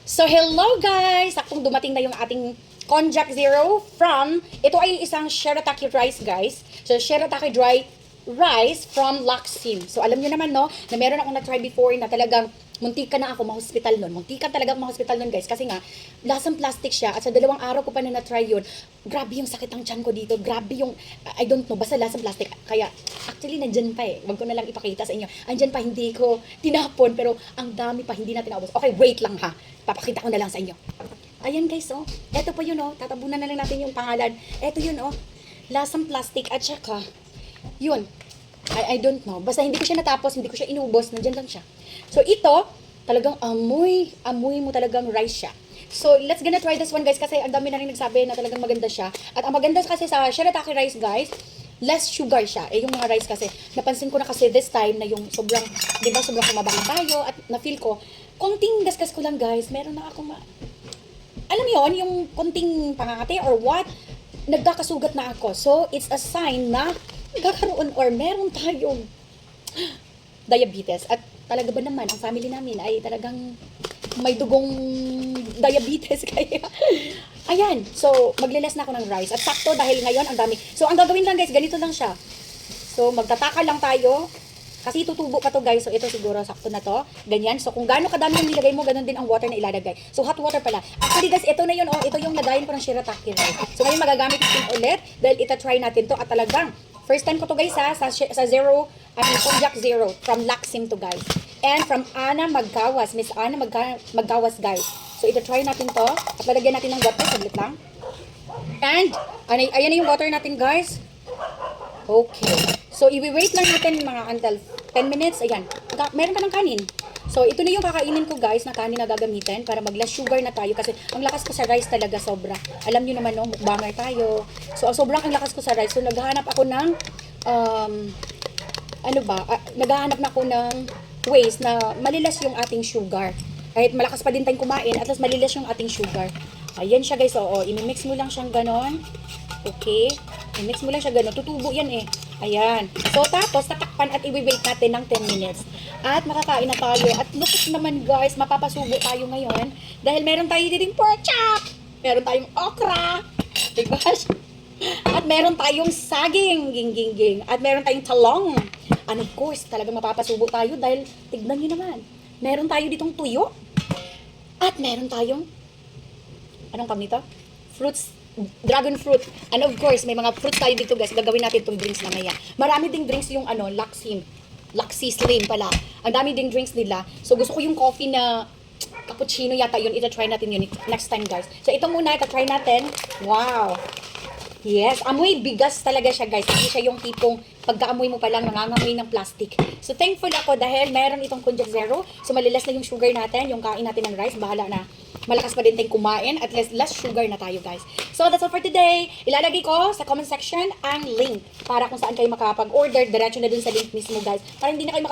So, hello guys! Saktong dumating na yung ating Konjac Zero from, ito ay isang shirataki rice guys. So, shirataki dry rice from Laksim. So, alam nyo naman no, na meron akong na-try before na talagang muntikan na ako ma-hospital nun. Muntikan talaga ma-hospital nun guys. Kasi nga, lasang plastic siya. At sa 2 araw ko pa na na-try yun, grabe yung sakit ng tiyan ko dito. Grabe yung, I don't know, basta lasang plastic. Kaya, actually, nandyan pa eh. Wag ko na lang ipakita sa inyo. Andyan pa, hindi ko tinapon. Pero, ang dami pa, hindi natin naubos. Okay, wait lang ha. Papakita ko na lang sa inyo. Ayan guys, oh. Eto pa yun, oh. Tatabunan na lang natin yung pangalan. Eto yun, oh. Lasang plastic at saka, yun. I don't know. Basta hindi ko siya natapos, hindi ko siya inubos. Nandyan lang siya. So, ito, talagang amoy mo talagang rice siya. So, let's gonna try this one guys kasi ang dami na rin nagsabi na talagang maganda siya. At ang maganda kasi sa shirataki rice guys, less sugar siya. Eh, yung mga rice kasi, napansin ko na kasi this time na yung sobrang, di ba, sobrang kumaba na tayo at na-feel ko, konting gasgas ko lang guys, meron na ako alam yon yung konting pangangati or what, nagkakasugat na ako. So, it's a sign na magkakaroon or meron tayong diabetes. At talaga ba naman, ang family namin ay talagang may dugong diabetes. Kaya, ayan. So, maglilas na ako ng rice. At sakto dahil ngayon ang dami. So, ang gagawin lang guys, ganito lang siya. So, magtataka lang tayo. Kasi tutubo pa to guys. So, ito siguro sakto na to. Ganyan. So, kung gaano kadami yung nilagay mo, ganun din ang water na ilalagay. So, hot water pala. Actually guys, ito na yun. Oh, ito yung lagayin ko ng shirataki rice. So, ngayon magagamit natin ulit. Dahil ita-try natin to. At talagang, first time ko to guys ha. Sa Zero, Konjac Zero. From Laksim to guys. And from Ana Maggawas. Miss Ana Maggawas guys. So, ita-try natin to. At lalagyan natin ng water. Saglit lang. And, ayan na yung water natin guys. Okay. So, i-wait lang natin mga until 10 minutes. Ayan. Meron ka ng kanin. So, ito na yung kakainin ko guys na kanin na gagamitin para mag-less sugar na tayo. Kasi ang lakas ko sa rice talaga sobra. Alam nyo naman no, mukbanger tayo. So, sobrang ang lakas ko sa rice. So, naghahanap ako ng, naghahanap na ako ng ways na malilas yung ating sugar. Kahit malakas pa din tayong kumain, at least malilas yung ating sugar. Ayan siya guys. Oo, imimix mo lang siyang ganon. Okay. I-mix mo lang siya gano'n. Tutubo yan eh. Ayan. So, tapos, tatakpan at i-wait natin ng 10 minutes. At makakain na tayo. At look naman guys, mapapasubo tayo ngayon. Dahil meron tayo dito pork chop. Meron tayong okra. Diba? At meron tayong saging. Ging. At meron tayong talong. And of course, talagang mapapasubo tayo dahil, tignan nyo naman. Meron tayo ditong tuyo. At meron tayong, anong kam nito? Fruits, dragon fruit. And of course, may mga fruits tayo dito guys. Gagawin natin itong drinks mamaya. Marami ding drinks yung Laksim. Laxi Slim pala. Ang dami ding drinks nila. So gusto ko yung coffee na cappuccino yata yun. Ita-try natin yun next time guys. So ito muna, ita-try natin. Wow. Yes, amoy bigas talaga siya guys. Hindi siya yung tipong pagkaamoy mo pa lang nangangamoy ng plastic. So thankful ako dahil meron itong Konjac Zero. So malilas na yung sugar natin, yung kain natin ng rice. Bahala na. Malakas pa din tayong kumain at less sugar na tayo guys. So that's all for today. Ilalagay ko sa comment section ang link para kung saan kayo makapag-order. Diretso na dun sa link mismo guys. Para hindi na kayo